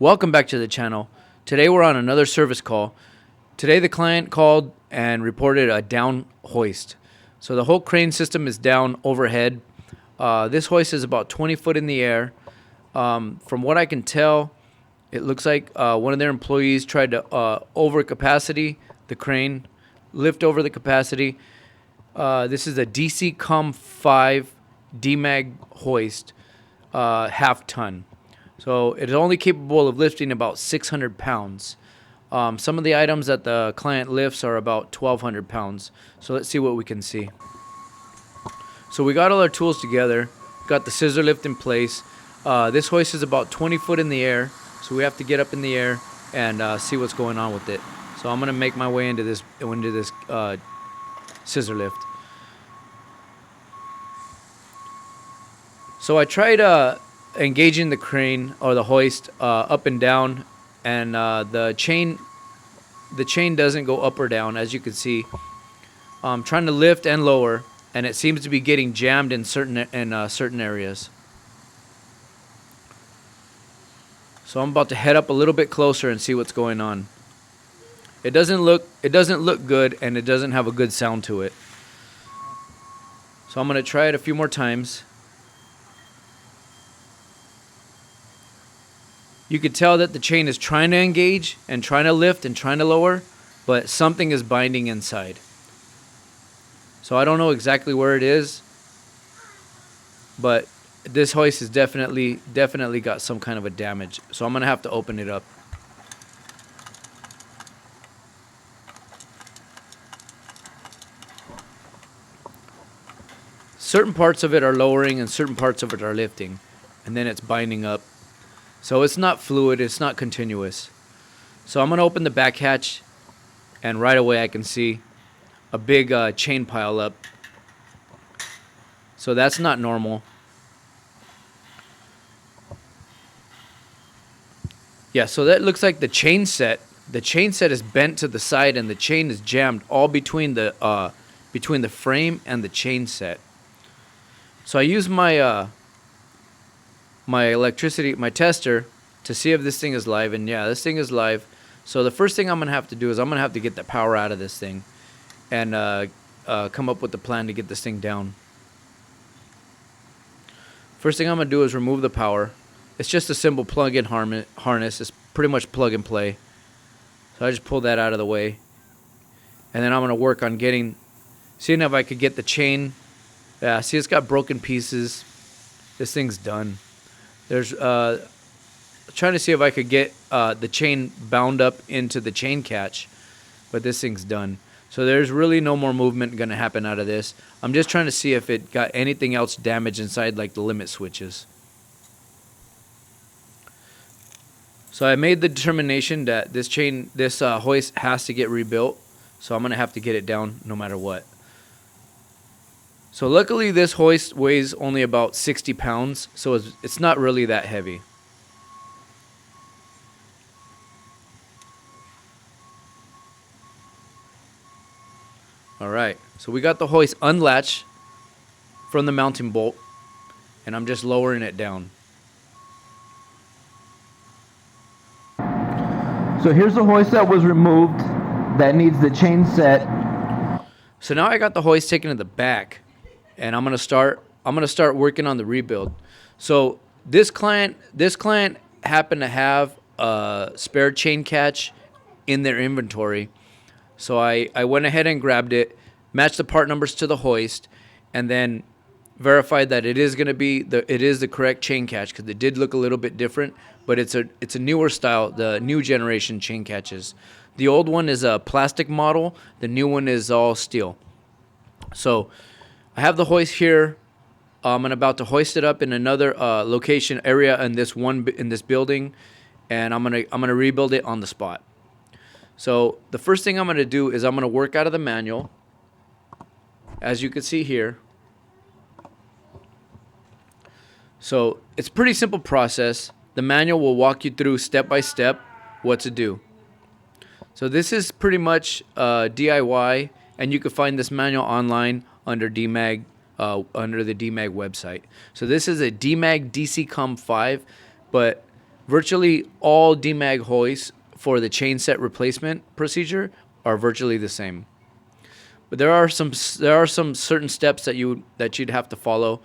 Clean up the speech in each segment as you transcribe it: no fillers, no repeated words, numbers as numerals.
Welcome back to the channel. Today we're on another service call. Today the client called and reported a down hoist. So the whole crane system is down overhead. This hoist is about 20 foot in the air. From what I can tell, it looks like one of their employees tried to over capacity the crane, lift over the capacity. This is a DC Com 5 DMAG hoist, half ton. So it is only capable of lifting about 600 pounds. Some of the items that the client lifts are about 1,200 pounds. So let's see what we can see. So we got all our tools together, got the scissor lift in place. This hoist is about 20 foot in the air, so we have to get up in the air and see what's going on with it. So I'm gonna make my way into this scissor lift. So I tried engaging the crane or the hoist up and down, and the chain doesn't go up or down, as you can see. I'm trying to lift and lower, and it seems to be getting jammed in certain areas. So I'm about to head up a little bit closer and see what's going on. It doesn't look good, and it doesn't have a good sound to it. So I'm gonna try it a few more times. You could tell that the chain is trying to engage and trying to lift and trying to lower, but something is binding inside. So I don't know exactly where it is, but this hoist is definitely got some kind of a damage. So I'm gonna have to open it up. Certain parts of it are lowering and certain parts of it are lifting, and then it's binding up. So it's not fluid, it's not continuous. So I'm gonna open the back hatch, and right away I can see a big chain pile up. So that's not normal. Yeah, so that looks like the chain set. The chain set is bent to the side, and the chain is jammed all between the frame and the chain set. So I use my my tester to see if this thing is live, and yeah, this thing is live. So the first thing I'm gonna have to do is I'm gonna have to get the power out of this thing and come up with a plan to get this thing down. First thing I'm gonna do is remove the power. It's just a simple plug-in harness. It's pretty much plug and play. So I just pull that out of the way, and then I'm gonna work on seeing if I could get the chain. Yeah, see, it's got broken pieces. This thing's done. There's trying to see if I could get the chain bound up into the chain catch, but this thing's done. So there's really no more movement gonna happen out of this. I'm just trying to see if it got anything else damaged inside, like the limit switches. So I made the determination that this hoist has to get rebuilt. So I'm gonna have to get it down no matter what. So luckily this hoist weighs only about 60 pounds, so it's not really that heavy. Alright, so we got the hoist unlatched from the mounting bolt, and I'm just lowering it down. So here's the hoist that was removed that needs the chain set. So now I got the hoist taken to the back, and I'm gonna start working on the rebuild. So this client happened to have a spare chain catch in their inventory. So I went ahead and grabbed it, matched the part numbers to the hoist, and then verified that it is the correct chain catch, because it did look a little bit different, but it's a newer style, the new generation chain catches. The old one is a plastic model, the new one is all steel. So I have the hoist here. I'm about to hoist it up in another location area in this building, and I'm gonna rebuild it on the spot. So the first thing I'm gonna do is I'm gonna work out of the manual, as you can see here. So it's a pretty simple process. The manual will walk you through step by step what to do. So this is pretty much DIY, and you can find this manual online under DMAG, under the DMAG website. So this is a DMAG DC Com 5, but Virtually all demag hoists for the chain set replacement procedure are virtually the same. But there are some certain steps that you'd have to follow.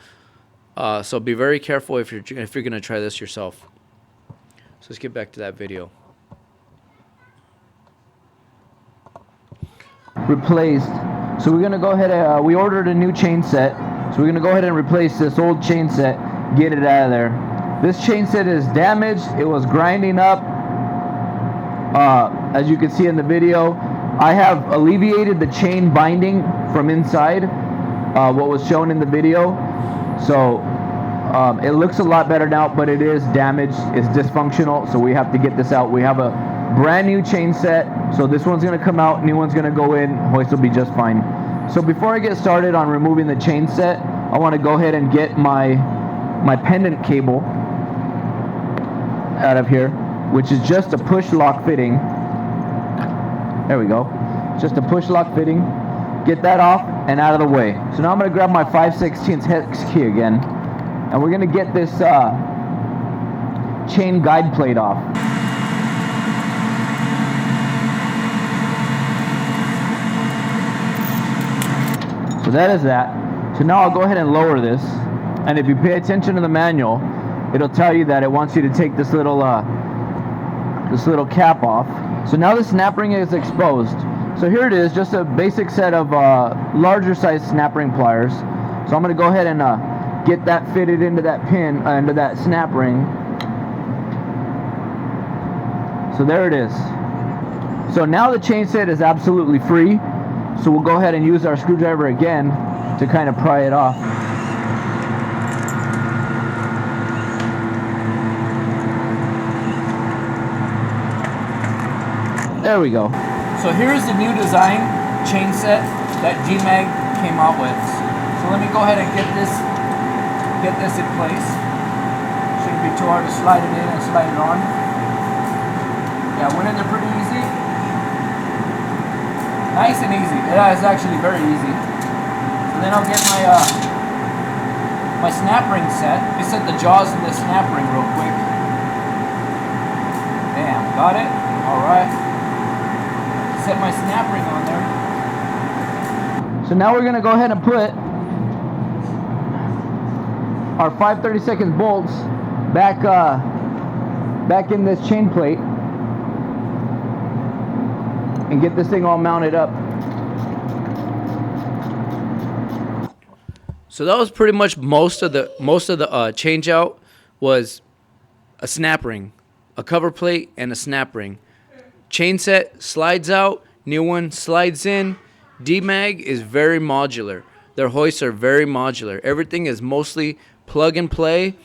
So be very careful if you're going to try this yourself. So let's get back to that video. Replaced. So we're gonna go ahead and we ordered a new chain set. So we're gonna go ahead and replace this old chain set, get it out of there. This chain set is damaged. It was grinding up. As you can see in the video, I have alleviated the chain binding from inside, what was shown in the video. So it looks a lot better now, but it is damaged. It's dysfunctional, so we have to get this out. We have a brand new chain set, so this one's going to come out, new one's going to go in, hoist will be just fine. So before I get started on removing the chain set, I want to go ahead and get my pendant cable out of here, which is just a push lock fitting. There we go. Just a push lock fitting. Get that off and out of the way. So now I'm going to grab my 5/16 hex key again, and we're going to get this chain guide plate off. So that is that. So now I'll go ahead and lower this, and if you pay attention to the manual, it'll tell you that it wants you to take this little cap off. So now the snap ring is exposed. So here it is, just a basic set of larger size snap ring pliers. So I'm going to go ahead and get that fitted into that pin, into that snap ring. So there it is. So now the chain set is absolutely free. So we'll go ahead and use our screwdriver again to kind of pry it off. There we go. So here's the new design chain set that DMAG came out with. So let me go ahead and get this in place. Shouldn't be too hard to slide it in and slide it on. Yeah, went in there pretty easy. Nice and easy. Yeah, it's actually very easy. So then I'll get my snap ring set. Let me set the jaws in the snap ring real quick. Bam, got it. Alright. Set my snap ring on there. So now we're going to go ahead and put our 5/32 bolts back in this chain plate and get this thing all mounted up. So that was pretty much most of the change out was a snap ring, a cover plate, and a snap ring. Chain set slides out, new one slides in. DMAG is very modular. Their hoists are very modular. Everything is mostly plug and play.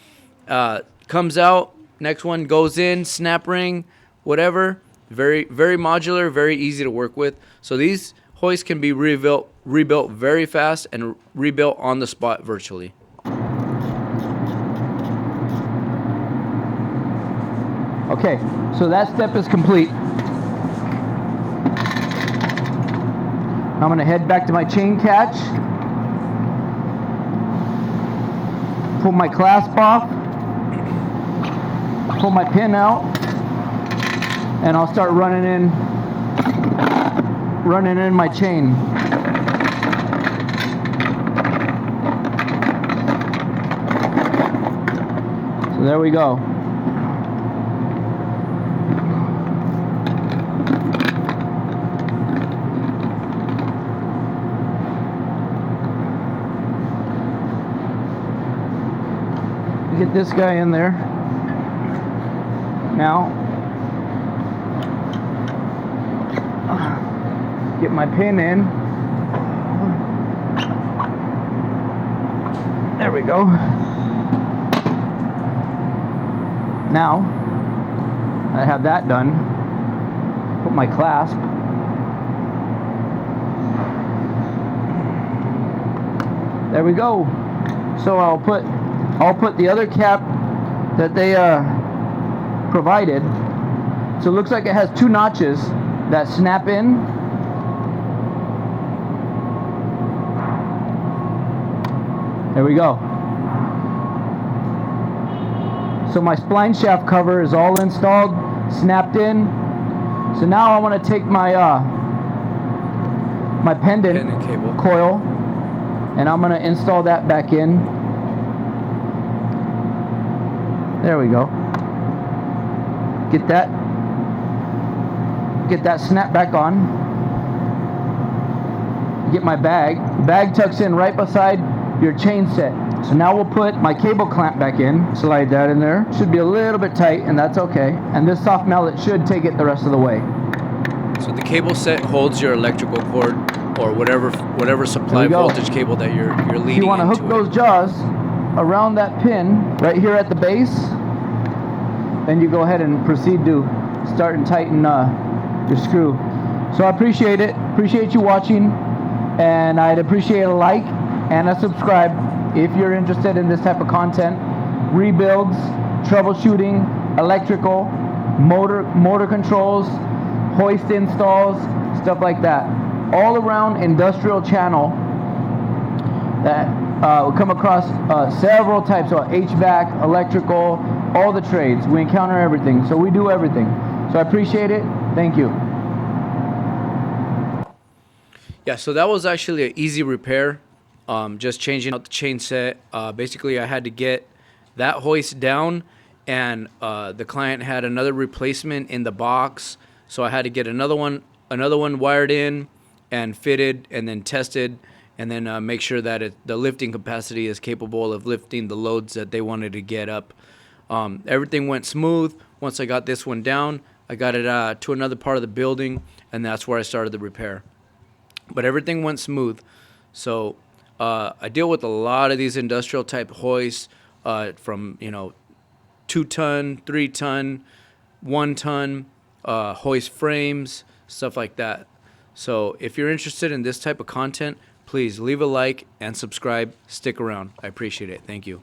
Comes out, next one goes in, snap ring, whatever. Very, very modular, very easy to work with. So these hoists can be rebuilt very fast and rebuilt on the spot virtually. Okay, so that step is complete. I'm going to head back to my chain catch, pull my clasp off, pull my pin out, and I'll start running in my chain. So there we go. Get this guy in there. Now, get my pin in. There we go. Now, I have that done. Put my clasp. There we go. So I'll put the other cap that they provided. So it looks like it has two notches that snap in. There we go. So my spline shaft cover is all installed, snapped in. So now I want to take my my pendant cable coil, and I'm going to install that back in. There we go. Get that snap back on. Get my bag. Bag tucks in right beside your chain set. So now we'll put my cable clamp back in. Slide that in there. Should be a little bit tight, and that's okay. And this soft mallet should take it the rest of the way. So the cable set holds your electrical cord or whatever supply voltage cable that you're leading. If you want to hook those jaws around that pin right here at the base, then you go ahead and proceed to start and tighten your screw. So I appreciate it. Appreciate you watching, and I'd appreciate a like and a subscribe if you're interested in this type of content. Rebuilds, troubleshooting, electrical, motor controls, hoist installs, stuff like that. All around industrial channel that we come across several types of HVAC, electrical, all the trades. We encounter everything, so we do everything. So I appreciate it. Thank you. Yeah, so that was actually an easy repair. Just changing out the chain set. Basically, I had to get that hoist down, and the client had another replacement in the box, so I had to get another one wired in and fitted, and then tested, and then make sure that the lifting capacity is capable of lifting the loads that they wanted to get up. Everything went smooth. Once I got this one down, I got it to another part of the building, and that's where I started the repair. But everything went smooth. So I deal with a lot of these industrial type hoists, from 2-ton, 3-ton, 1-ton hoist frames, stuff like that. So if you're interested in this type of content, please leave a like and subscribe. Stick around. I appreciate it. Thank you.